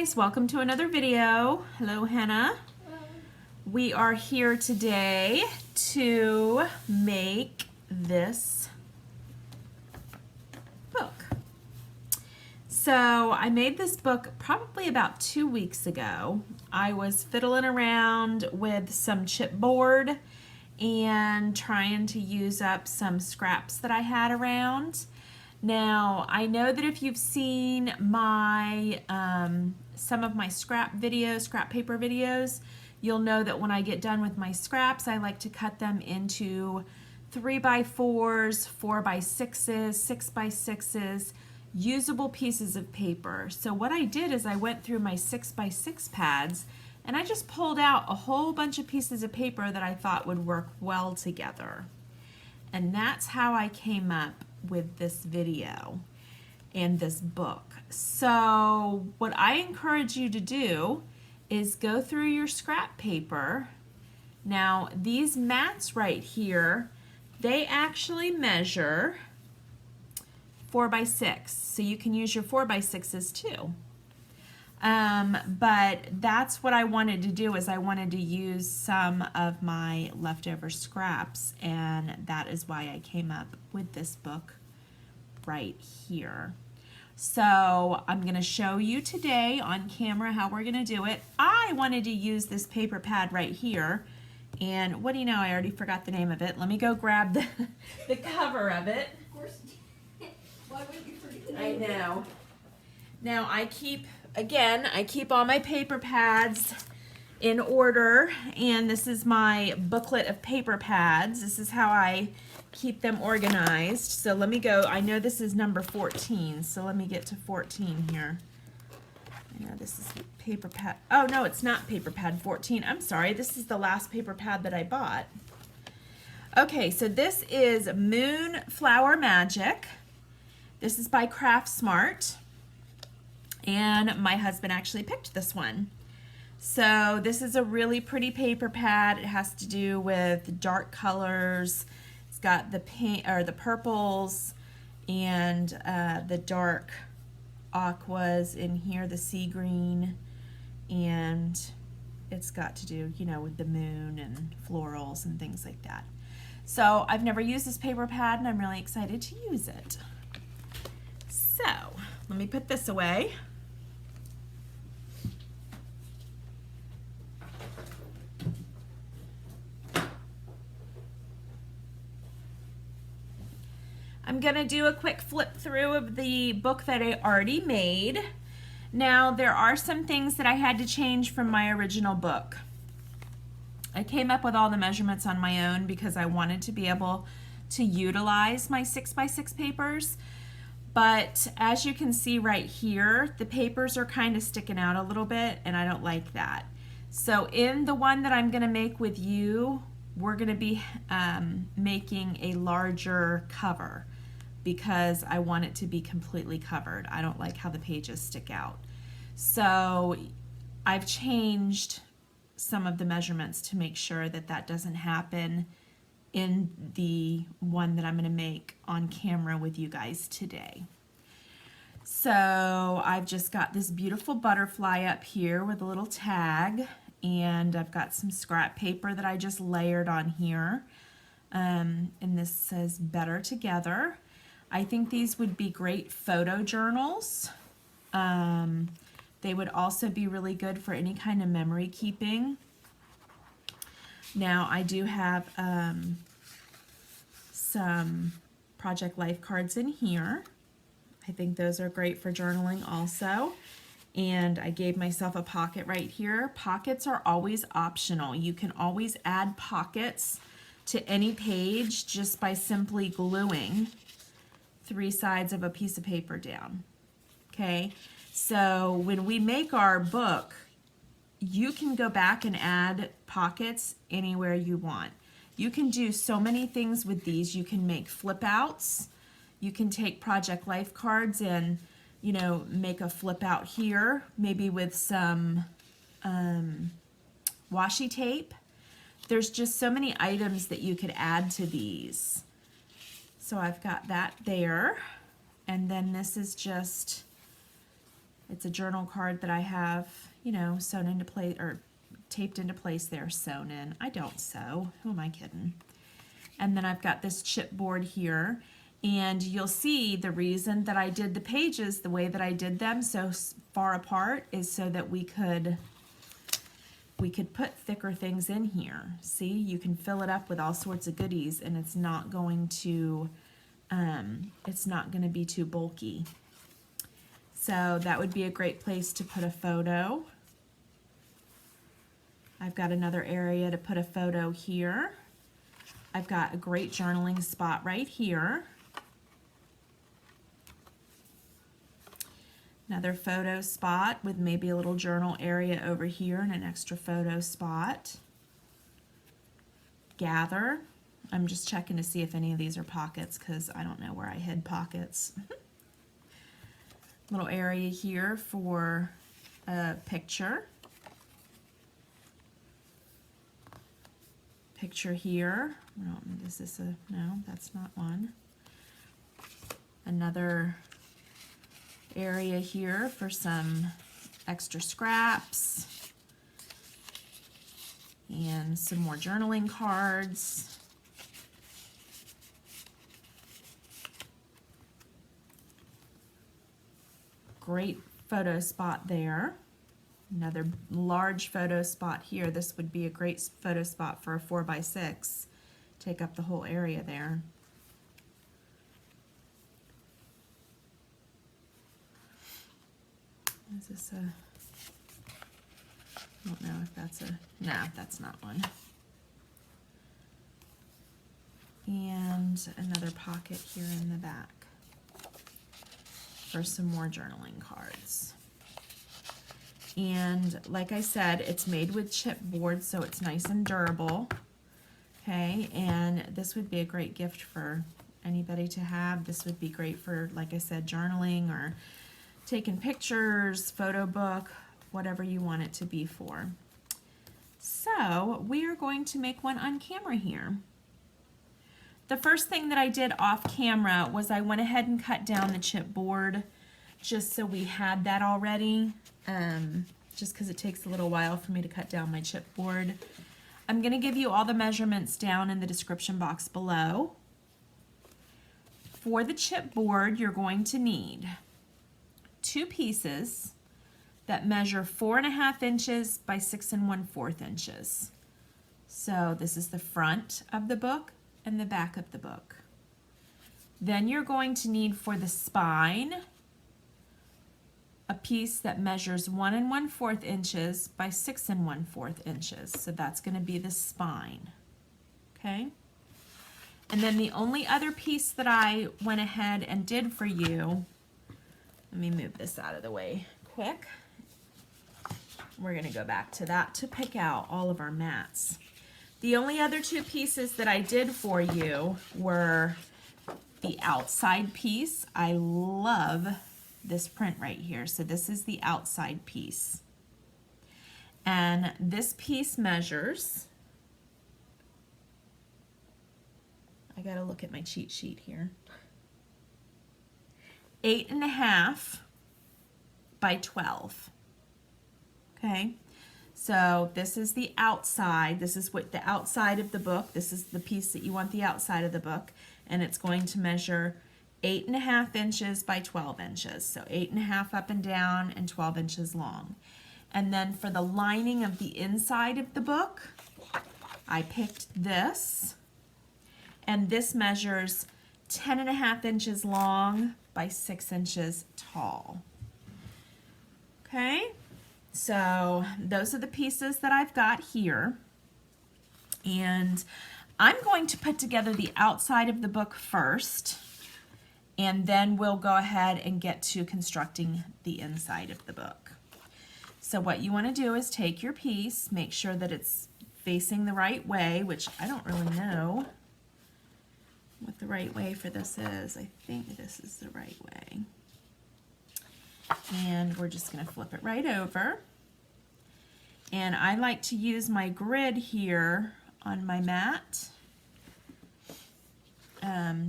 guys, welcome to another video. Hello, Hannah. Hello. We are here today to make this book. So I made this book probably about 2 weeks ago. I was fiddling around with some chipboard and trying to use up some scraps that I had around. Now, I know that if you've seen my some of my scrap paper videos, you'll know that when I get done with my scraps, I like to cut them into 3x4s, 4x6s, 6x6s, usable pieces of paper. So what I did is I went through my 6x6 pads and I just pulled out a whole bunch of pieces of paper that I thought would work well together. And that's how I came up with this video and this book. So what I encourage you to do is go through your scrap paper. Now these mats right here, they actually measure 4x6, so you can use your 4x6s too. But that's what I wanted to do, is I wanted to use some of my leftover scraps, and that is why I came up with this book right here. So I'm going to show you today on camera how we're going to do it. I wanted to use this paper pad right here, and what do you know, I already forgot the name of it. Let me go grab the cover of it. Of course. Why would you forget the I name? know. Now I keep all my paper pads in order, and this is my booklet of paper pads. This is how I keep them organized. So let me go, I know this is number 14, so let me get to 14 here. I know this is paper pad, oh no, it's not paper pad 14, I'm sorry, this is the last paper pad that I bought. Okay, so this is Moonflower Magic. This is by Craft Smart. And my husband actually picked this one. So this is a really pretty paper pad. It has to do with dark colors. It's got the pink or the purples and the dark aquas in here, the sea green, and it's got to do, you know, with the moon and florals and things like that. So I've never used this paper pad and I'm really excited to use it. So let me put this away. I'm going to do a quick flip through of the book that I already made. Now, there are some things that I had to change from my original book. I came up with all the measurements on my own because I wanted to be able to utilize my 6x6 papers. But as you can see right here, the papers are kind of sticking out a little bit, and I don't like that. So in the one that I'm going to make with you, we're going to be making a larger cover, because I want it to be completely covered. I don't like how the pages stick out. So I've changed some of the measurements to make sure that that doesn't happen in the one that I'm going to make on camera with you guys today. So I've just got this beautiful butterfly up here with a little tag, and I've got some scrap paper that I just layered on here, and this says Better Together. I think these would be great photo journals. They would also be really good for any kind of memory keeping. Now I do have some Project Life cards in here. I think those are great for journaling also. And I gave myself a pocket right here. Pockets are always optional. You can always add pockets to any page just by simply gluing 3 sides of a piece of paper down. Okay, so when we make our book, you can go back and add pockets anywhere you want. You can do so many things with these. You can make flip outs. You can take Project Life cards and, you know, make a flip out here, maybe with some washi tape. There's just so many items that you could add to these. So I've got that there, and then this is just It's a journal card that I have, you know, sewn into place or taped into place there, sewn in. I don't sew. Who am I kidding? And then I've got this chipboard here. And you'll see the reason that I did the pages the way that I did them so far apart is so that we could put thicker things in here. See, you can fill it up with all sorts of goodies and it's not going to be too bulky. So that would be a great place to put a photo. I've got another area to put a photo here. I've got a great journaling spot right here. Another photo spot with maybe a little journal area over here and an extra photo spot. Gather. I'm just checking to see if any of these are pockets because I don't know where I hid pockets. Little area here for a picture. Picture here. No, is this a, no, that's not one. Another area here for some extra scraps and some more journaling cards. Great photo spot there. Another large photo spot here. This would be a great photo spot for a 4x6. Take up the whole area there. Is this a, I don't know if that's a, no, that's not one. And another pocket here in the back for some more journaling cards. And like I said, it's made with chipboard, so it's nice and durable. Okay, and this would be a great gift for anybody to have. This would be great for, like I said, journaling or taking pictures, photo book, whatever you want it to be for. So we are going to make one on camera here. The first thing that I did off camera was I went ahead and cut down the chipboard just so we had that already, just because it takes a little while for me to cut down my chipboard. I'm going to give you all the measurements down in the description box below. For the chipboard, you're going to need 2 pieces that measure 4.5 inches by 6 1/4 inches. So this is the front of the book and the back of the book. Then you're going to need for the spine a piece that measures 1 1/4 inches by 6 1/4 inches. So that's going to be the spine. Okay? And then the only other piece that I went ahead and did for you, let me move this out of the way quick. We're going to go back to that to pick out all of our mats. The only other 2 pieces that I did for you were the outside piece. I love this print right here. So this is the outside piece. And this piece measures, I gotta look at my cheat sheet here, 8.5 by 12. Okay, so this is the outside. This is what the outside of the book. This is the piece that you want the outside of the book, and it's going to measure 8.5 inches by 12 inches. So 8.5 up and down and 12 inches long. And then for the lining of the inside of the book, I picked this, and this measures 10.5 inches long by 6 inches tall. Okay, so those are the pieces that I've got here. And I'm going to put together the outside of the book first, and then we'll go ahead and get to constructing the inside of the book. So what you want to do is take your piece, make sure that it's facing the right way, which I don't really know what the right way for this is. I think this is the right way. And we're just going to flip it right over. And I like to use my grid here on my mat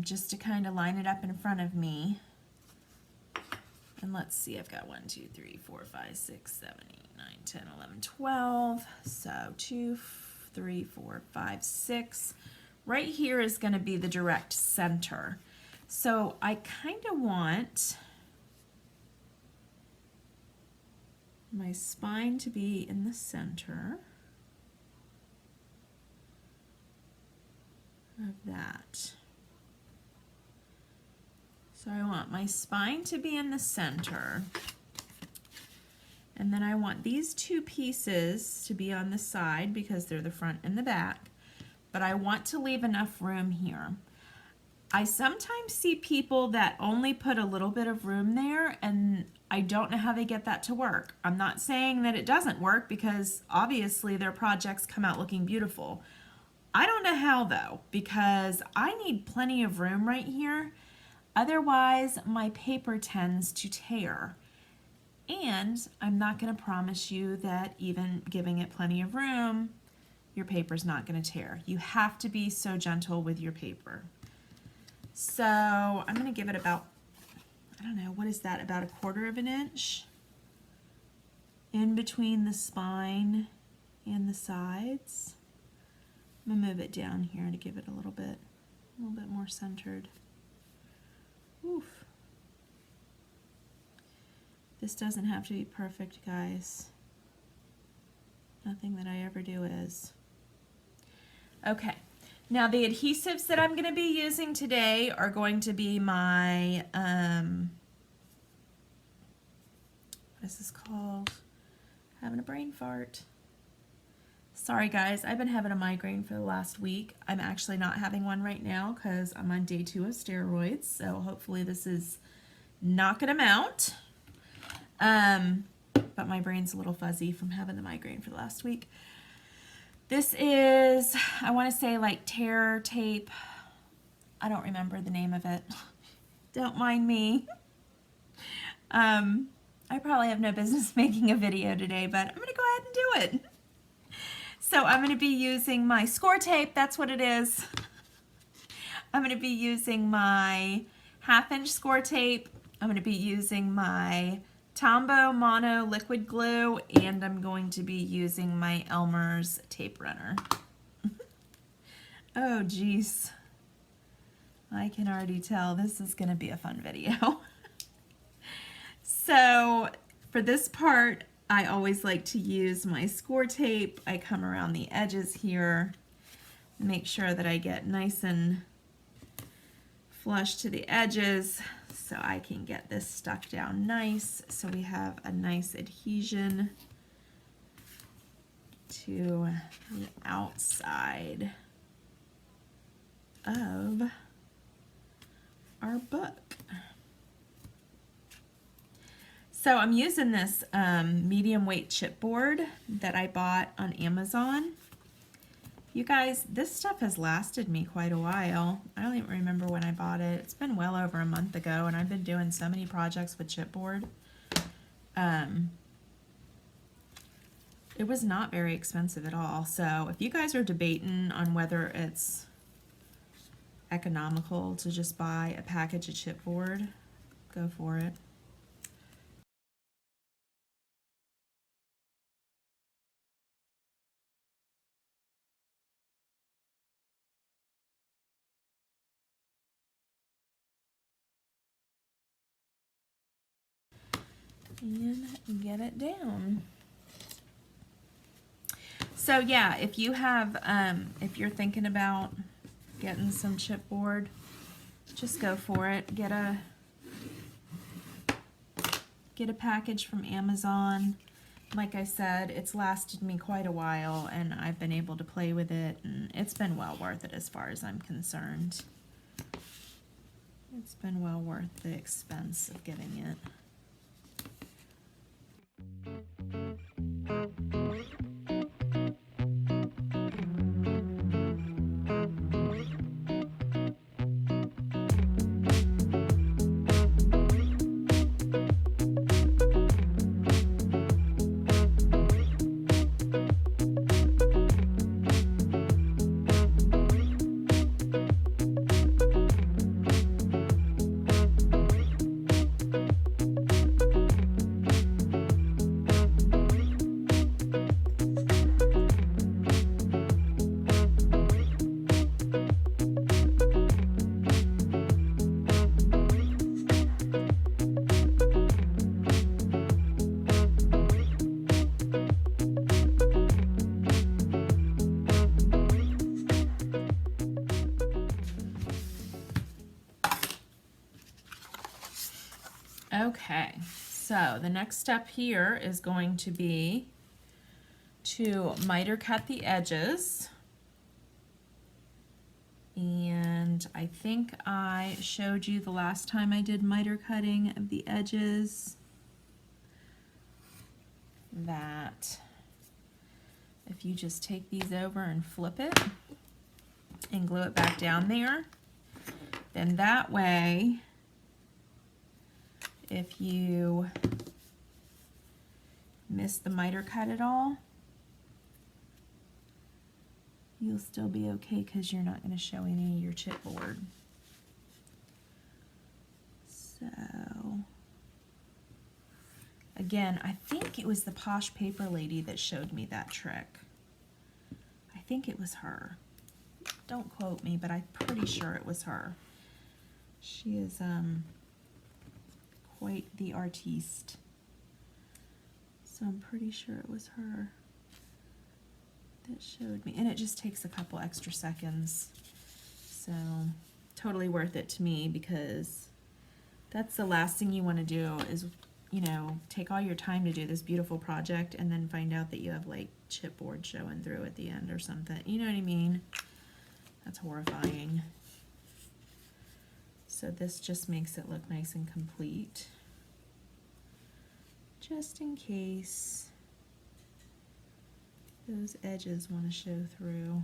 just to kind of line it up in front of me. And let's see, I've got 1, 2, 3, 4, 5, 6, 7, 8, 9, 10, 11, 12. So 2, 3, 4, 5, 6. Right here is going to be the direct center. So I kind of want my spine to be in the center of that. So I want my spine to be in the center, and then I want these two pieces to be on the side because they're the front and the back, but I want to leave enough room here. I sometimes see people that only put a little bit of room there, and I don't know how they get that to work. I'm not saying that it doesn't work because obviously their projects come out looking beautiful. I don't know how though, because I need plenty of room right here. Otherwise, my paper tends to tear. And I'm not going to promise you that even giving it plenty of room, your paper's not going to tear. You have to be so gentle with your paper. So I'm going to give it about, I don't know, what is that, about 1/4 of an inch in between the spine and the sides. I'm going to move it down here to give it a little bit more centered. Oof. This doesn't have to be perfect, guys. Nothing that I ever do is. Okay, now the adhesives that I'm going to be using today are going to be my, what is this called? Having a brain fart. Sorry guys, I've been having a migraine for the last week. I'm actually not having one right now because I'm on day 2 of steroids, so hopefully this is not going to mount. But my brain's a little fuzzy from having the migraine for the last week. This is, I want to say like tear tape. I don't remember the name of it. Don't mind me. I probably have no business making a video today, but I'm going to go ahead and do it. So I'm going to be using my score tape, that's what it is. I'm going to be using my 1/2 inch score tape. I'm going to be using my Tombow Mono liquid glue, and I'm going to be using my Elmer's tape runner. Oh geez, I can already tell this is going to be a fun video. So for this part, I always like to use my score tape. I come around the edges here, make sure that I get nice and flush to the edges so I can get this stuck down nice so we have a nice adhesion to the outside of our book. So I'm using this medium weight chipboard that I bought on Amazon. You guys, this stuff has lasted me quite a while. I don't even remember when I bought it. It's been well over a month ago, and I've been doing so many projects with chipboard. It was not very expensive at all. So if you guys are debating on whether it's economical to just buy a package of chipboard, go for it. And get it down. So yeah, if you have, if you're thinking about getting some chipboard, just go for it. Get a package from Amazon. Like I said, it's lasted me quite a while, and I've been able to play with it, and it's been well worth it as far as I'm concerned. It's been well worth the expense of getting it. Okay, so the next step here is going to be to miter cut the edges. And I think I showed you the last time I did miter cutting of the edges that if you just take these over and flip it and glue it back down there, then that way, if you miss the miter cut at all, you'll still be okay because you're not going to show any of your chipboard. So, again, I think it was the Posh Paper lady that showed me that trick. I think it was her. Don't quote me, but I'm pretty sure it was her. She is quite the artiste. So I'm pretty sure it was her that showed me, and it just takes a couple extra seconds, so totally worth it to me, because that's the last thing you want to do is, you know, take all your time to do this beautiful project and then find out that you have like chipboard showing through at the end or something, you know what I mean? That's horrifying. So this just makes it look nice and complete, just in case those edges want to show through.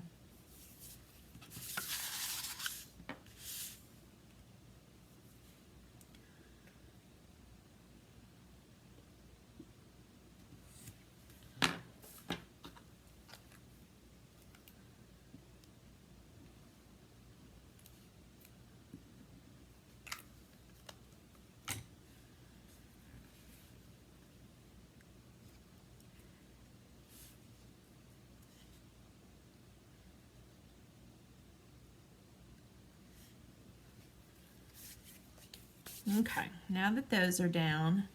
Okay, now that those are down,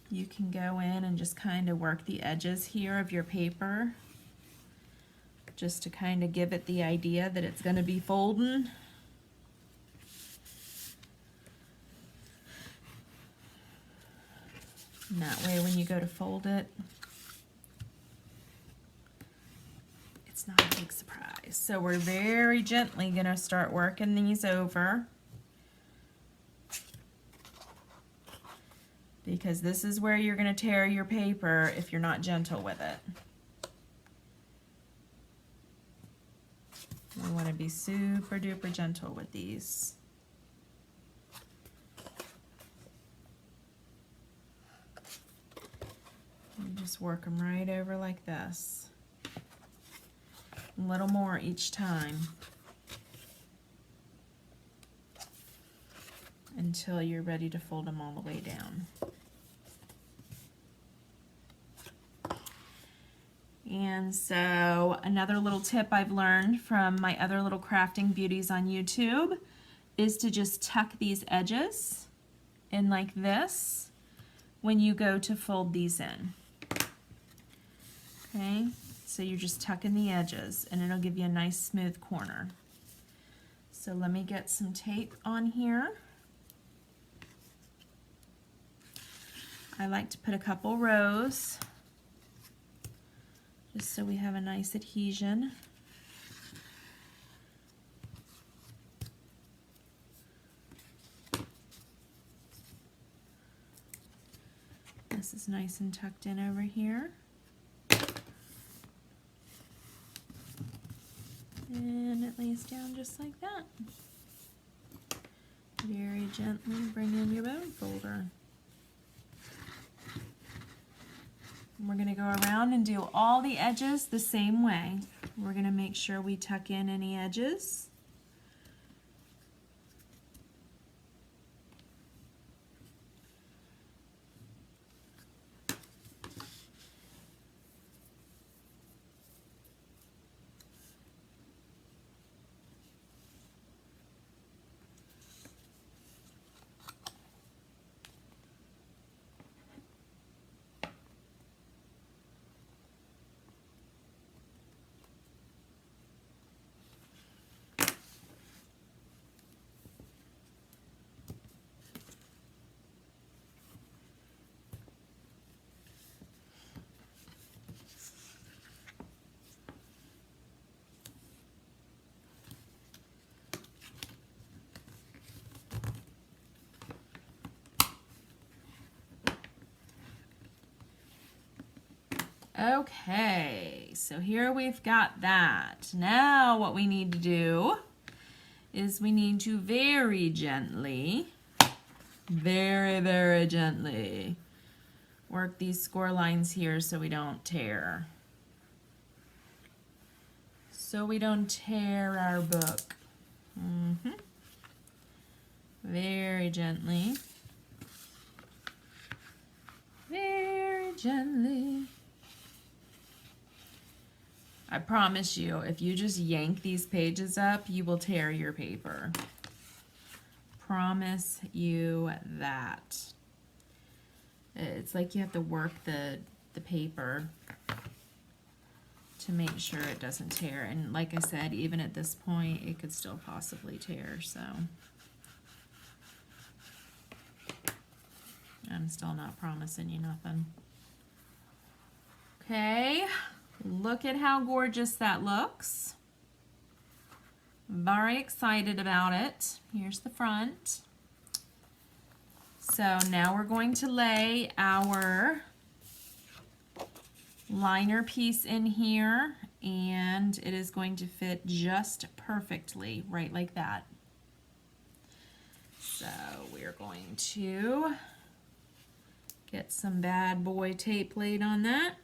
you can go in and just kind of work the edges here of your paper, just to kind of give it the idea that it's going to be folding. And that way when you go to fold it, it's not a big surprise. So we're very gently going to start working these over, because this is where you're going to tear your paper if you're not gentle with it. We want to be super duper gentle with these. And just work them right over like this. A little more each time until you're ready to fold them all the way down. And so another little tip I've learned from my other little crafting beauties on YouTube is to just tuck these edges in like this when you go to fold these in. Okay, so you're just tucking the edges and it'll give you a nice smooth corner. So let me get some tape on here. I like to put a couple rows, just so we have a nice adhesion. This is nice and tucked in over here. And it lays down just like that. Very gently bring in your bone folder. We're going to go around and do all the edges the same way. We're going to make sure we tuck in any edges. Okay, so here we've got that. Now what we need to do is we need to very gently, very gently work these score lines here so we don't tear. So we don't tear our book. Very gently. Very gently. I promise you, if you just yank these pages up, you will tear your paper. Promise you that. It's like you have to work the paper to make sure it doesn't tear. And like I said, even at this point, it could still possibly tear, so. I'm still not promising you nothing. Okay, look at how gorgeous that looks. Very excited about it. Here's the front. So now we're going to lay our liner piece in here, and it is going to fit just perfectly, right like that. So we're going to get some bad boy tape laid on that.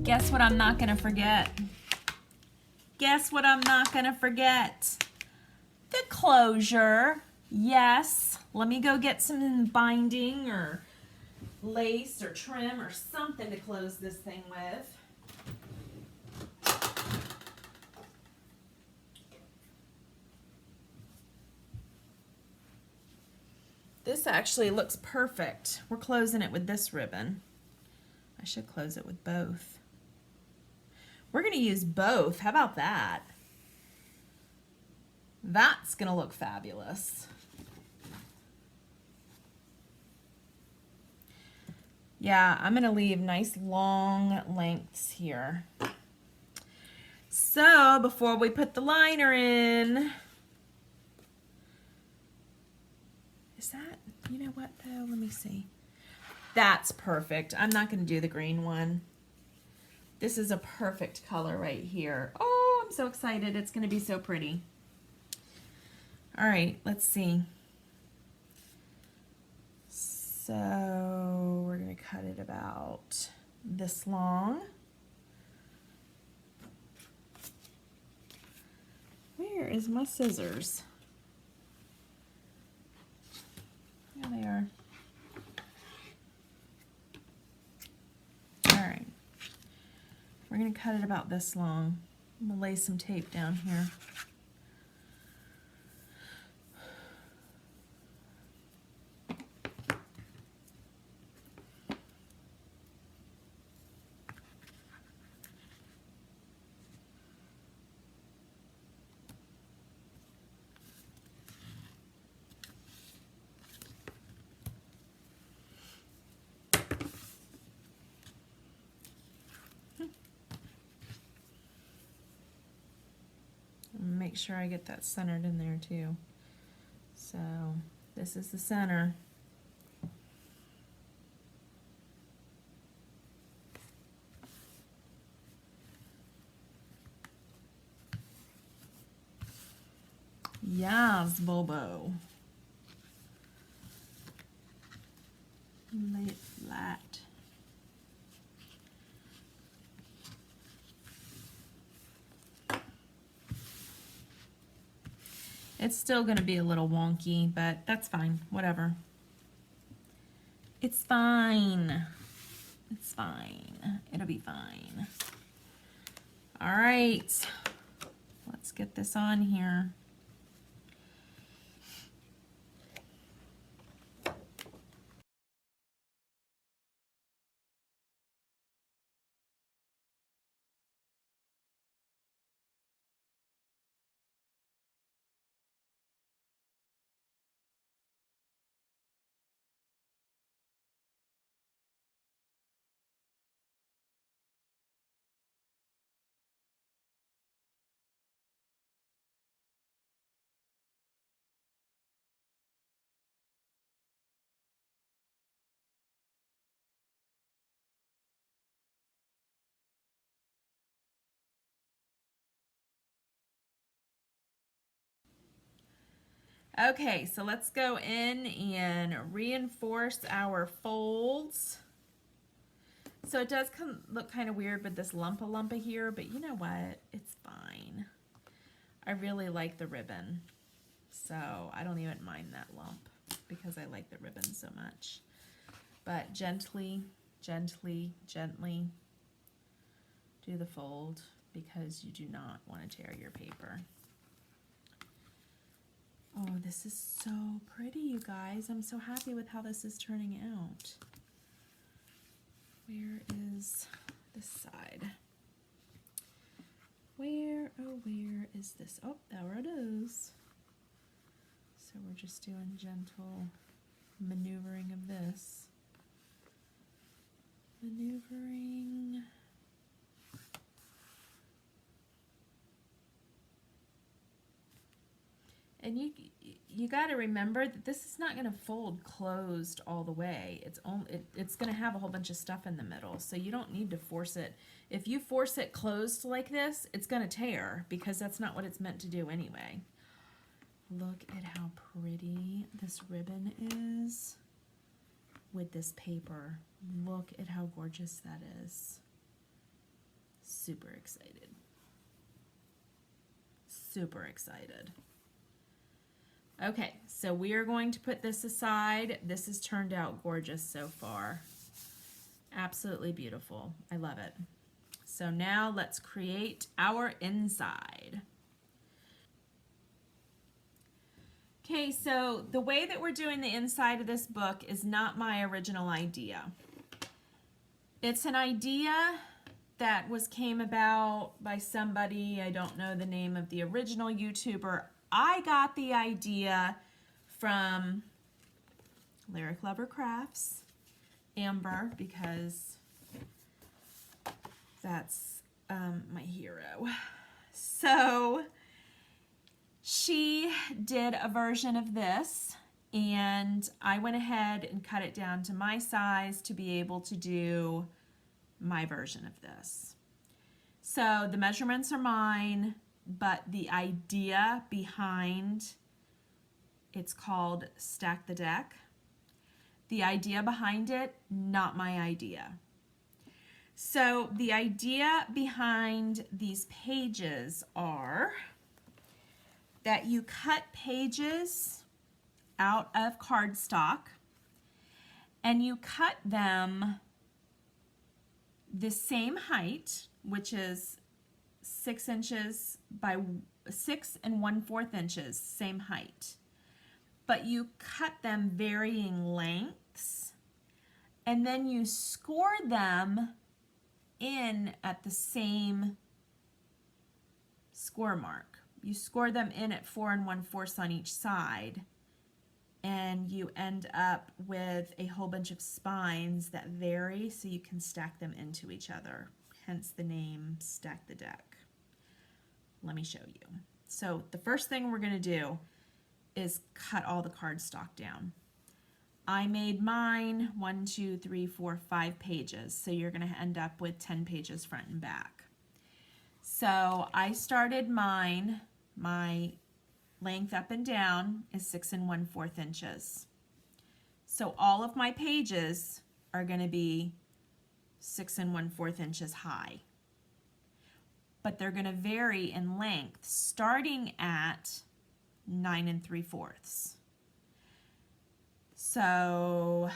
Guess what I'm not gonna forget? Guess what I'm not gonna forget? The closure. Yes, let me go get some binding or lace or trim or something to close this thing with. This actually looks perfect. We're closing it with this ribbon. I should close it with both. We're going to use both. How about that? That's going to look fabulous. Yeah, I'm going to leave nice long lengths here. So before we put the liner in, is that, you know what though? Let me see. That's perfect. I'm not going to do the green one. This is a perfect color right here. Oh, I'm so excited. It's going to be so pretty. All right, let's see. So we're going to cut it about this long. Where is my scissors? There they are. All right. We're going to cut it about this long. I'm going to lay some tape down here. Make sure I get that centered in there too. So this is the center. Yes, Bobo. Lay it flat. It's still going to be a little wonky, but that's fine. Whatever. It's fine. It's fine. It'll be fine. All right. Let's get this on here. Okay, so let's go in and reinforce our folds. So it does look kind of weird with this lumpa here, but you know what? It's fine. I really like the ribbon, so I don't even mind that lump because I like the ribbon so much. But gently, gently, gently do the fold because you do not want to tear your paper. Oh, this is so pretty, you guys. I'm so happy with how this is turning out. Where is this side? Where is this? Oh, there it is. So we're just doing gentle maneuvering of this. Maneuvering. And you got to remember that this is not going to fold closed all the way. It's going to have a whole bunch of stuff in the middle, so you don't need to force it. If you force it closed like this, it's going to tear because that's not what it's meant to do anyway. Look at how pretty this ribbon is with this paper. Look at how gorgeous that is. Super excited. Super excited. Okay, so we are going to put this aside. This has turned out gorgeous so far. Absolutely beautiful. I love it. So now let's create our inside. Okay, so the way that we're doing the inside of this book is not my original idea. It's an idea that came about by somebody, I don't know the name of the original YouTuber. I got the idea from Lyric Lover Crafts, Amber, because that's my hero. So she did a version of this, and I went ahead and cut it down to my size to be able to do my version of this. So the measurements are mine, but the idea behind it's called Stack the Deck. The idea behind it, not my idea. So the idea behind these pages are that you cut pages out of cardstock and you cut them the same height, which is 6 inches by 6 1/4 inches, same height. But you cut them varying lengths, and then you score them in at the same score mark. You score them in at 4 1/4 on each side, and you end up with a whole bunch of spines that vary so you can stack them into each other. Hence the name Stack the Deck. Let me show you. So the first thing we're going to do is cut all the cardstock down. I made mine 1, 2, 3, 4, 5 pages, so you're going to end up with 10 pages front and back. So I started mine, my length up and down is 6 1/4 inches. So all of my pages are going to be 6 1/4 inches high. But they're going to vary in length starting at 9 3/4. So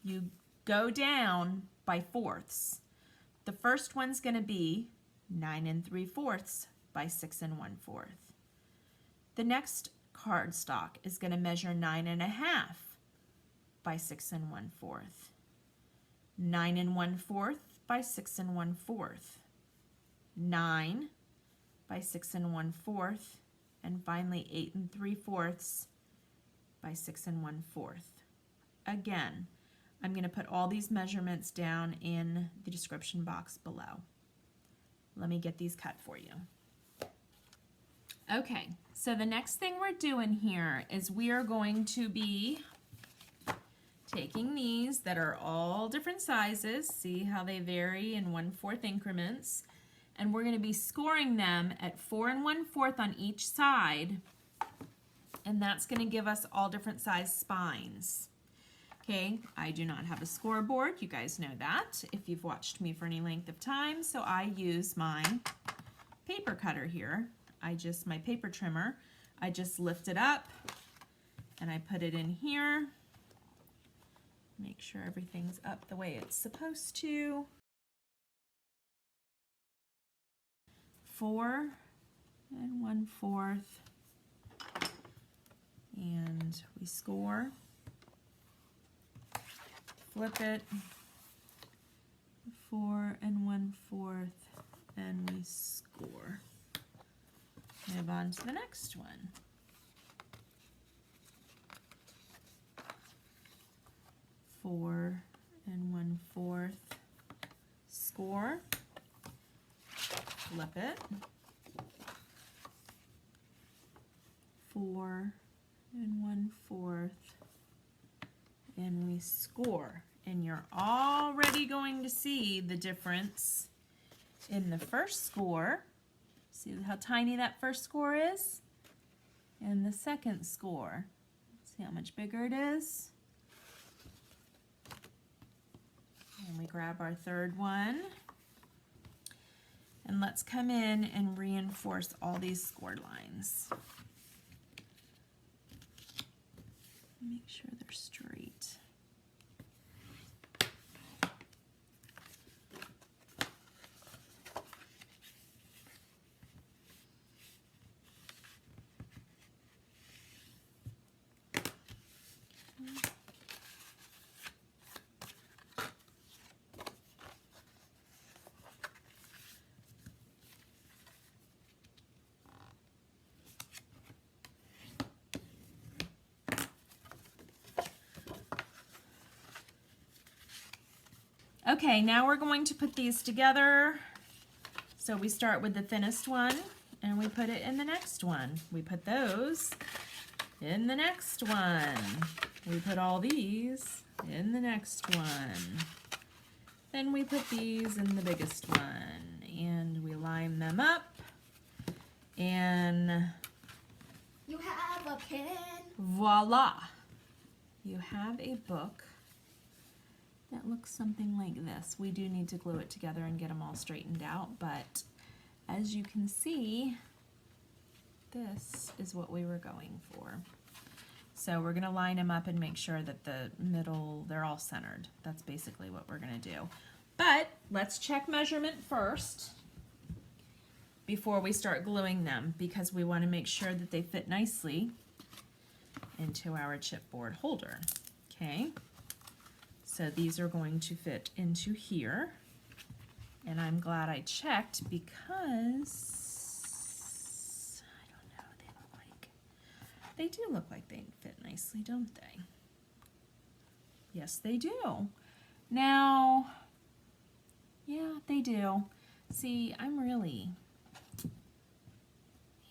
you go down by fourths. The first one's going to be 9 3/4 by 6 1/4. The next cardstock is going to measure 9 1/2 by 6 1/4. 9 1/4 by 6 1/4. 9 by 6 1/4, and finally 8 3/4 by 6 1/4. Again, I'm going to put all these measurements down in the description box below. Let me get these cut for you. Okay, so the next thing we're doing here is we are going to be taking these that are all different sizes, see how they vary in 1/4 increments, and we're going to be scoring them at 4 1/4 on each side and that's going to give us all different size spines. Okay, I do not have a scoreboard. You guys know that if you've watched me for any length of time. So I use my paper cutter here. My paper trimmer. I just lift it up and I put it in here. Make sure everything's up the way it's supposed to. 4 1/4, and we score. Flip it, 4 1/4, and we score. Move on to the next one. Four 1/4, score. Flip it. 4 1/4, and we score. And you're already going to see the difference in the first score. See how tiny that first score is? And the second score. See how much bigger it is? And we grab our third one. And let's come in and reinforce all these scored lines. Make sure they're straight. Okay, now we're going to put these together. So we start with the thinnest one and we put it in the next one. We put those in the next one. We put all these in the next one. Then we put these in the biggest one and we line them up, and You have a pen. voila! You have a book that looks something like this. We do need to glue it together and get them all straightened out, but as you can see, this is what we were going for. So we're gonna line them up and make sure that the middle, they're all centered. That's basically what we're gonna do. But let's check measurement first before we start gluing them, because we wanna make sure that they fit nicely into our chipboard holder, okay? So these are going to fit into here, and I'm glad I checked because I don't know, they do look like they fit nicely, don't they? Yes, they do. Now, yeah, they do. See, I'm really,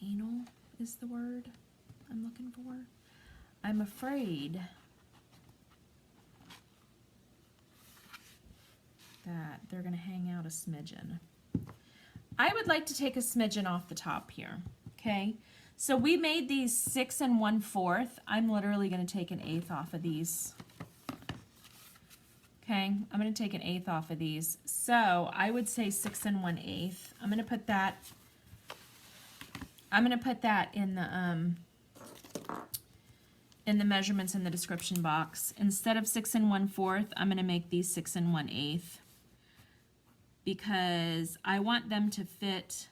anal is the word I'm looking for. I'm afraid that they're going to hang out a smidgen. I would like to take a smidgen off the top here, okay? So we made these 6 1/4. I'm literally going to take 1/8 off of these. Okay, I'm going to take 1/8 off of these. So I would say 6 1/8. I'm going to put that in the measurements in the description box. Instead of 6 1/4, I'm going to make these 6 1/8, because I want them to fit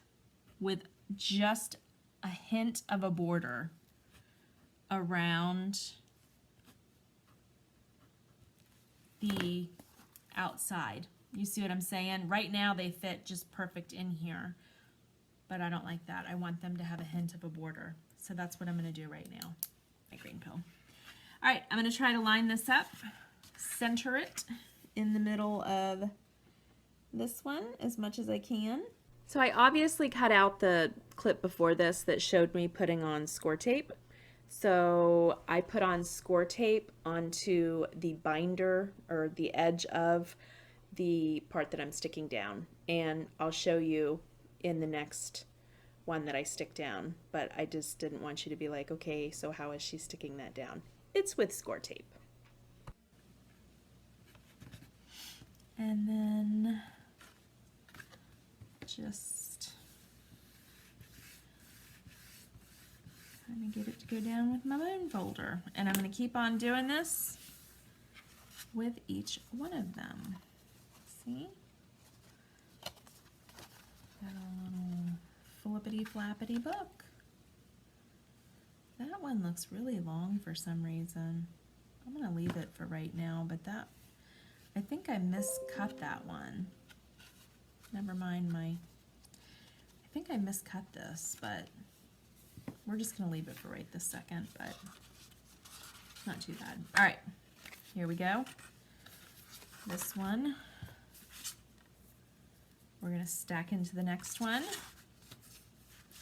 with just a hint of a border around the outside. You see what I'm saying? Right now they fit just perfect in here, but I don't like that. I want them to have a hint of a border. So that's what I'm going to do right now. My green pill. All right, I'm going to try to line this up, center it in the middle of this one as much as I can. So I obviously cut out the clip before this that showed me putting on score tape. So I put on score tape onto the binder, or the edge of the part that I'm sticking down, and I'll show you in the next one that I stick down, but I just didn't want you to be like, okay, so how is she sticking that down? It's with score tape. And then just kind of get it to go down with my bone folder. And I'm going to keep on doing this with each one of them. See? Got a little flippity flappity book. That one looks really long for some reason. I'm going to leave it for right now, but that, I think I miscut that one. Never mind I think I miscut this, but we're just going to leave it for right this second, but not too bad. All right, here we go. This one, we're going to stack into the next one.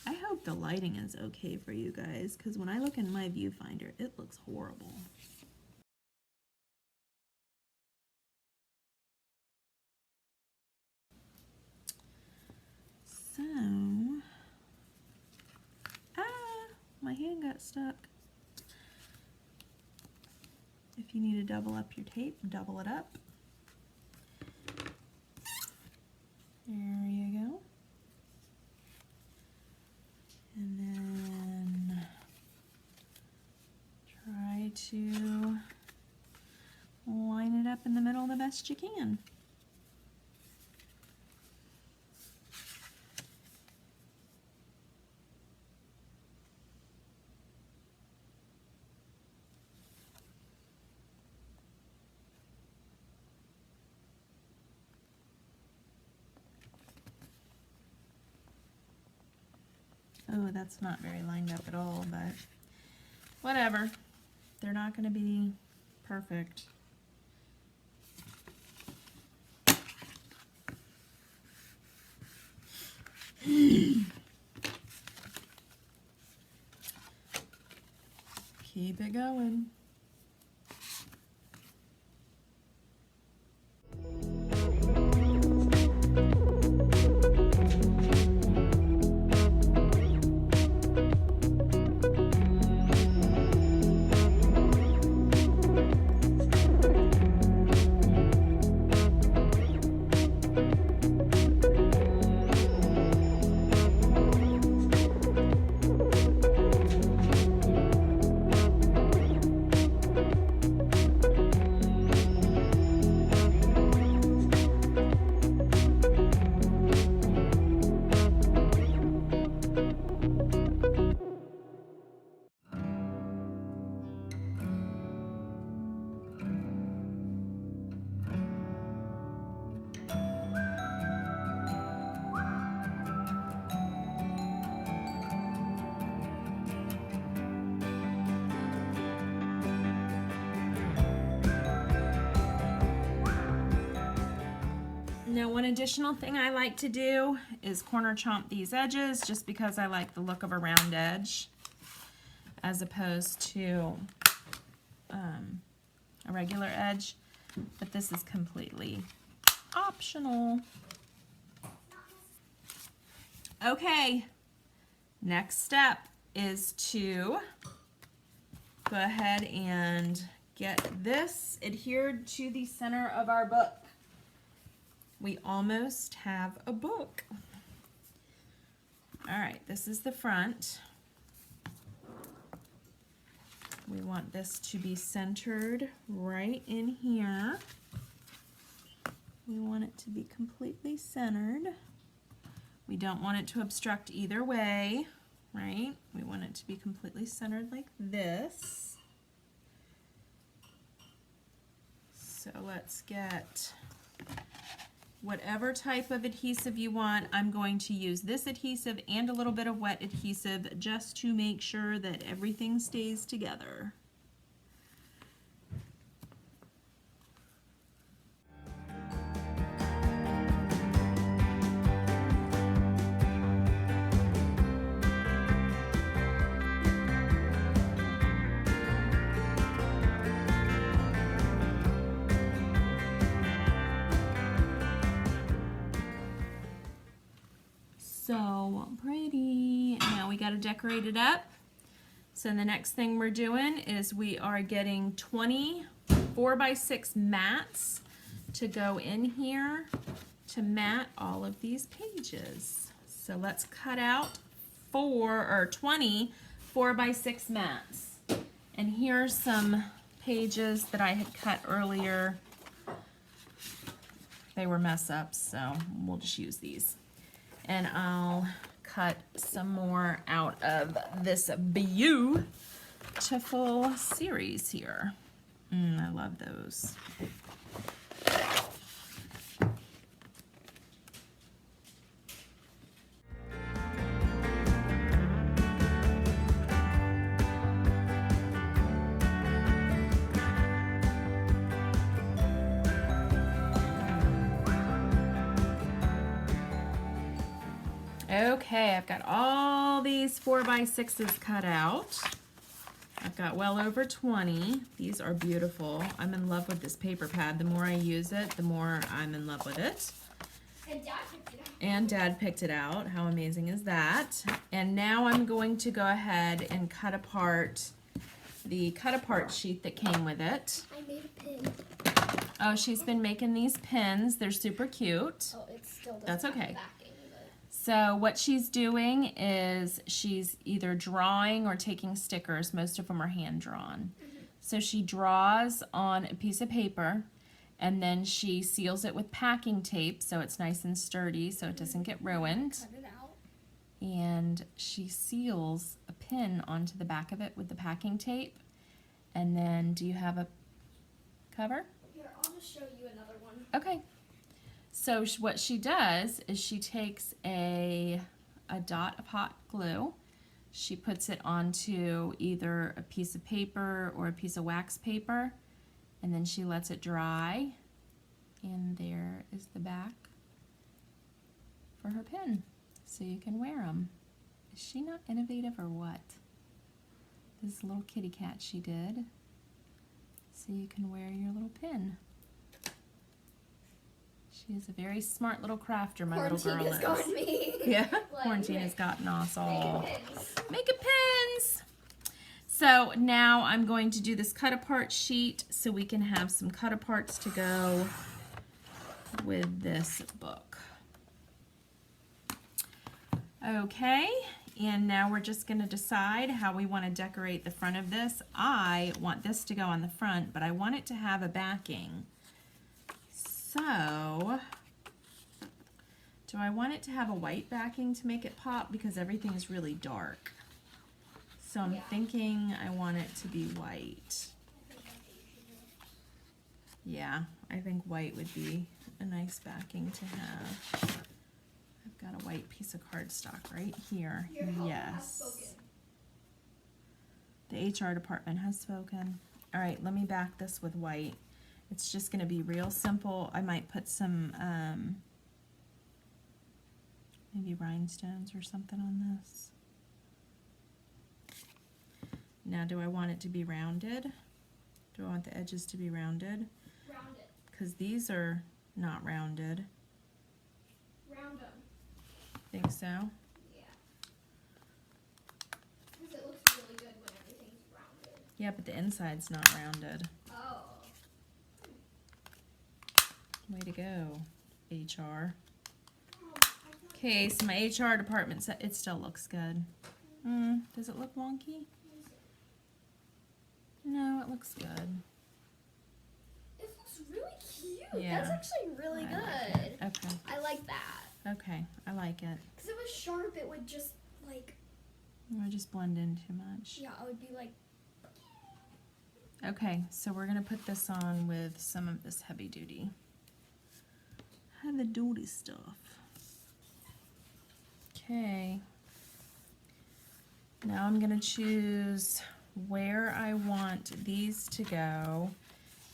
I hope the lighting is okay for you guys, because when I look in my viewfinder, it looks horrible. So, my hand got stuck. If you need to double up your tape, double it up. There you go. And then try to line it up in the middle the best you can. Oh, that's not very lined up at all, but whatever. They're not going to be perfect. Keep it going. Now, one additional thing I like to do is corner chomp these edges, just because I like the look of a round edge as opposed to a regular edge, but this is completely optional. Okay, next step is to go ahead and get this adhered to the center of our book. We almost have a book. All right, this is the front. We want this to be centered right in here. We want it to be completely centered. We don't want it to obstruct either way, right? We want it to be completely centered like this. So let's get whatever type of adhesive you want. I'm going to use this adhesive and a little bit of wet adhesive just to make sure that everything stays together. So pretty. Now we got to decorate it up. So the next thing we're doing is we are getting 20 4x6 mats to go in here to mat all of these pages. So let's cut out 20 4x6 mats. And here's some pages that I had cut earlier. They were mess ups, so we'll just use these. And I'll cut some more out of this beautiful series here. I love those. Okay, I've got all these 4x6s cut out. I've got well over 20. These are beautiful. I'm in love with this paper pad. The more I use it, the more I'm in love with it. And Dad picked it out. And Dad picked it out. How amazing is that? And now I'm going to go ahead and cut apart the cut-apart sheet that came with it. I made a pin. Oh, she's been making these pins. They're super cute. Oh, it still doesn't That's have okay. backing, but... So what she's doing is she's either drawing or taking stickers. Most of them are hand-drawn. So she draws on a piece of paper, and then she seals it with packing tape so it's nice and sturdy so it doesn't get ruined. Cut it out. And she seals a pin onto the back of it with the packing tape. And then, do you have a cover? Here, I'll just show you another one. Okay. So what she does is she takes a dot of hot glue. She puts it onto either a piece of paper or a piece of wax paper, and then she lets it dry. And there is the back for her pin, so you can wear them. Is she not innovative or what? This little kitty cat she did, so you can wear your little pin. She is a very smart little crafter, my little girl is. Quarantine has gotten me. Yeah, Like, quarantine has gotten us all. Making pins. Making pins! So now I'm going to do this cut apart sheet so we can have some cut aparts to go with this book. Okay, and now we're just going to decide how we want to decorate the front of this. I want this to go on the front, but I want it to have a backing. So, do I want it to have a white backing to make it pop? Because everything is really dark. So I'm thinking I want it to be white. Yeah, I think white would be a nice backing to have. I've got a white piece of cardstock right here. Your helper has Yes. spoken. The HR department has spoken. All right, let me back this with white. It's just going to be real simple. I might put some maybe rhinestones or something on this. Now, do I want it to be rounded? Do I want the edges to be rounded? Round it. Because these are not rounded. Round them. Think so? Yeah. Because it looks really good when everything's rounded. Yeah, but the inside's not rounded. Oh. Way to go, HR. Oh, I thought... Okay, so my HR department said it still looks good. Does it look wonky? No, it looks good. It looks really cute. Yeah. That's actually really I good. like it. Okay, I like that. okay, I like it. Because if it was sharp, it would just, like, I just blend in too much. yeah, it would be like... Okay, so we're gonna put this on with some of this heavy duty stuff. Okay. Now I'm gonna choose where I want these to go.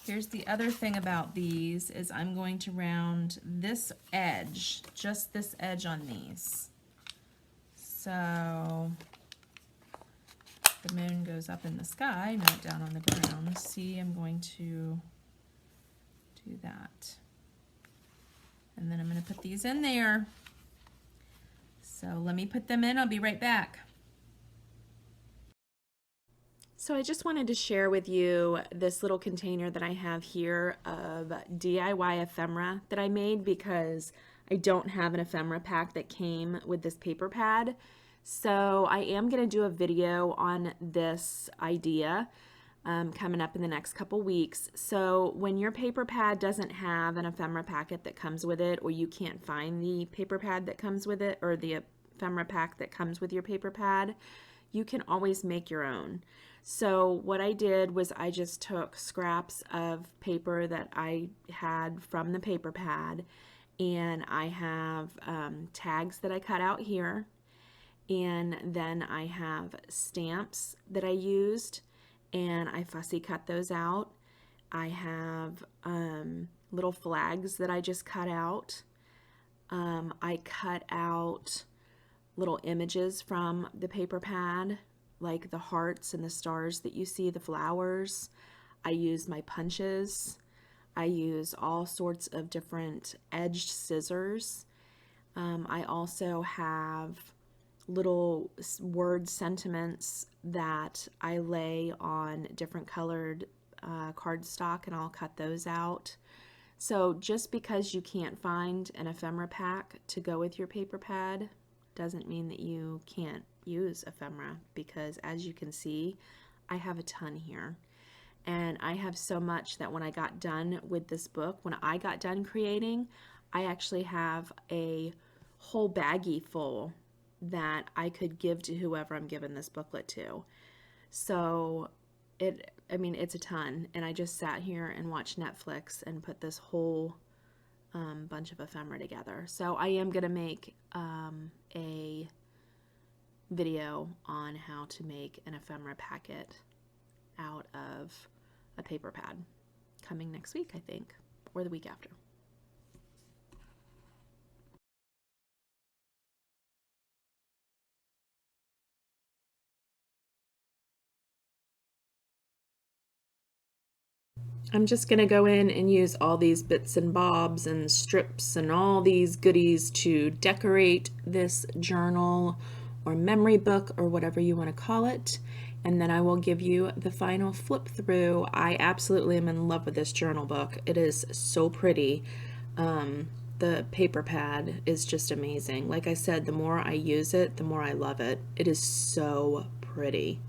Here's the other thing about these is I'm going to round this edge, just this edge on these. So the moon goes up in the sky, not down on the ground. See, I'm going to do that. And then I'm going to put these in there. So let me put them in. I'll be right back. So I just wanted to share with you this little container that I have here of DIY ephemera that I made because I don't have an ephemera pack that came with this paper pad. So I am going to do a video on this idea coming up in the next couple weeks. So when your paper pad doesn't have an ephemera packet that comes with it, or you can't find the paper pad that comes with it, or the ephemera pack that comes with your paper pad, you can always make your own. So what I did was I just took scraps of paper that I had from the paper pad, and I have tags that I cut out here, and then I have stamps that I used, and I fussy cut those out. I have little flags that I just cut out. I cut out little images from the paper pad, like the hearts and the stars that you see, the flowers. I use my punches. I use all sorts of different edged scissors. I also have little word sentiments that I lay on different colored cardstock, and I'll cut those out. So just because you can't find an ephemera pack to go with your paper pad doesn't mean that you can't use ephemera, because as you can see, I have a ton here. And I have so much that when I got done with this book, when I got done creating, I actually have a whole baggie full that I could give to whoever I'm giving this booklet to. So it's a ton. And I just sat here and watched Netflix and put this whole bunch of ephemera together. So I am going to make a video on how to make an ephemera packet out of a paper pad coming next week, I think, or the week after. I'm just going to go in and use all these bits and bobs and strips and all these goodies to decorate this journal or memory book or whatever you want to call it. And then I will give you the final flip through. I absolutely am in love with this journal book. It is so pretty. The paper pad is just amazing. Like I said, the more I use it, the more I love it. It is so pretty.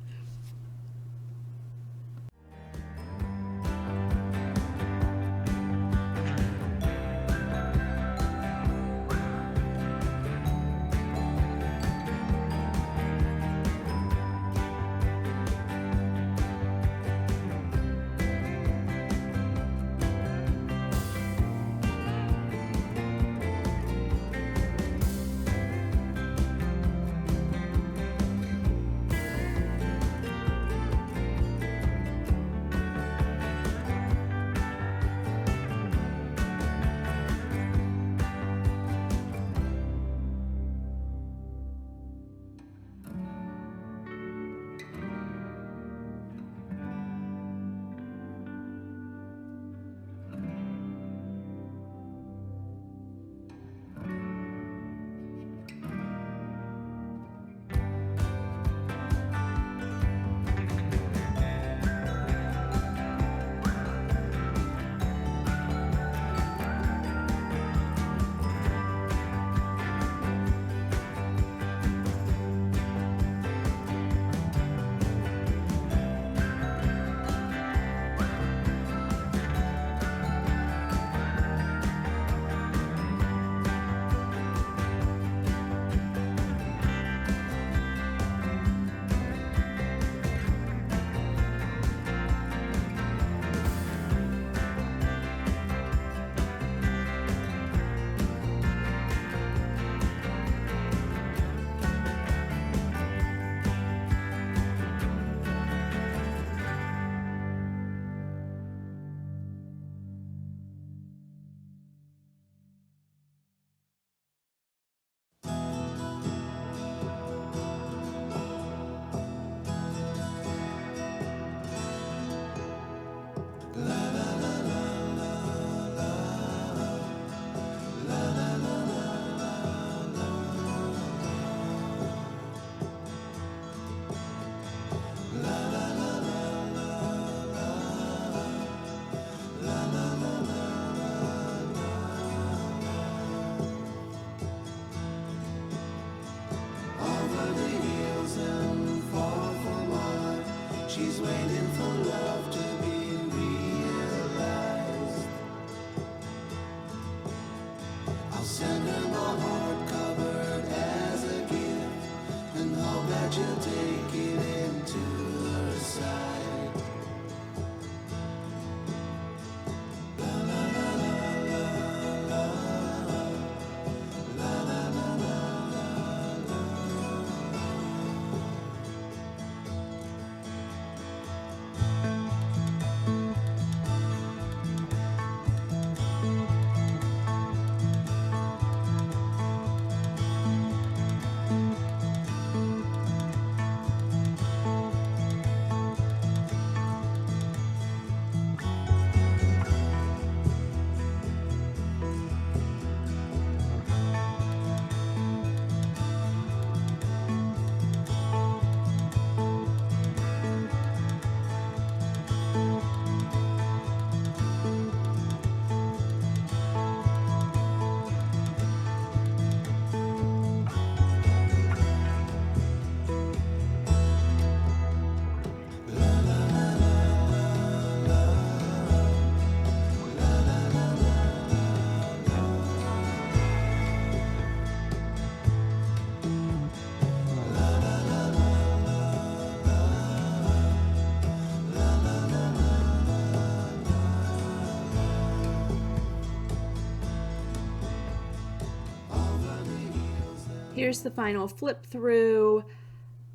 Here's the final flip through.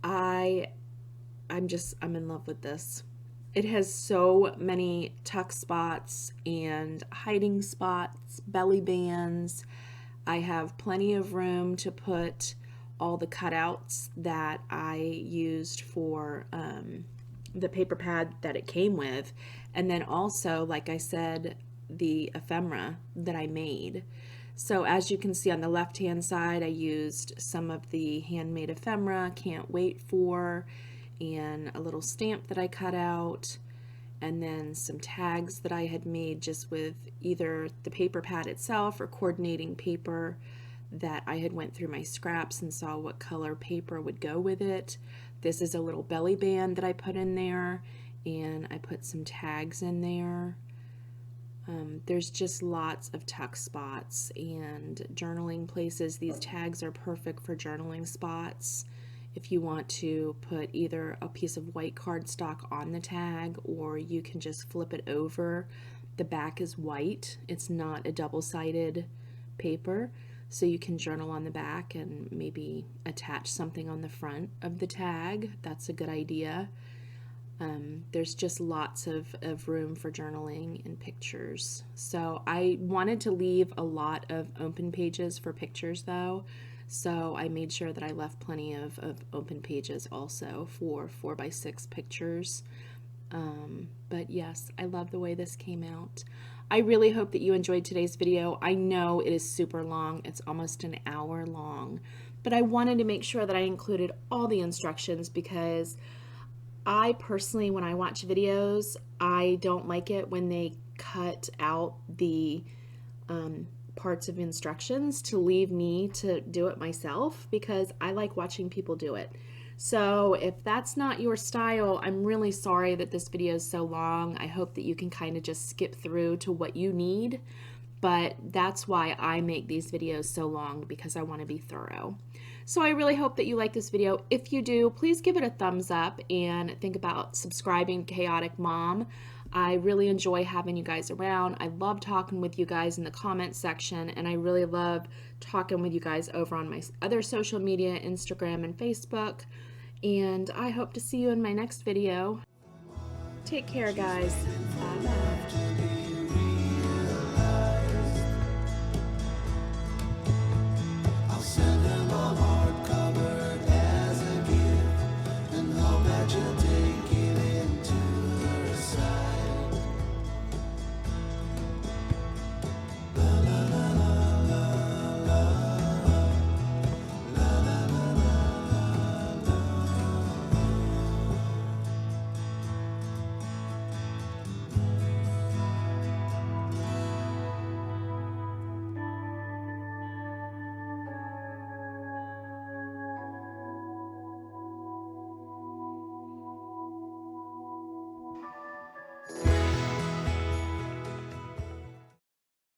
I'm in love with this. It has so many tuck spots and hiding spots, belly bands. I have plenty of room to put all the cutouts that I used for the paper pad that it came with. And then also, like I said, the ephemera that I made. So as you can see on the left hand side, I used some of the handmade ephemera, Can't Wait For, and a little stamp that I cut out, and then some tags that I had made just with either the paper pad itself or coordinating paper that I had went through my scraps and saw what color paper would go with it. This is a little belly band that I put in there, and I put some tags in there. There's just lots of tuck spots and journaling places. These tags are perfect for journaling spots. If you want to put either a piece of white cardstock on the tag, or you can just flip it over. The back is white. It's not a double-sided paper, so you can journal on the back and maybe attach something on the front of the tag. That's a good idea. There's just lots of room for journaling and pictures. So I wanted to leave a lot of open pages for pictures though. So I made sure that I left plenty of open pages also for 4x6 pictures. But yes, I love the way this came out. I really hope that you enjoyed today's video. I know it is super long. It's almost an hour long. But I wanted to make sure that I included all the instructions because I personally, when I watch videos, I don't like it when they cut out the parts of instructions to leave me to do it myself, because I like watching people do it. So if that's not your style, I'm really sorry that this video is so long. I hope that you can kind of just skip through to what you need, but that's why I make these videos so long, because I want to be thorough. So I really hope that you like this video. If you do, please give it a thumbs up and think about subscribing to Chaotic Mom. I really enjoy having you guys around. I love talking with you guys in the comment section, and I really love talking with you guys over on my other social media, Instagram and Facebook. And I hope to see you in my next video. Take care, guys. Bye-bye.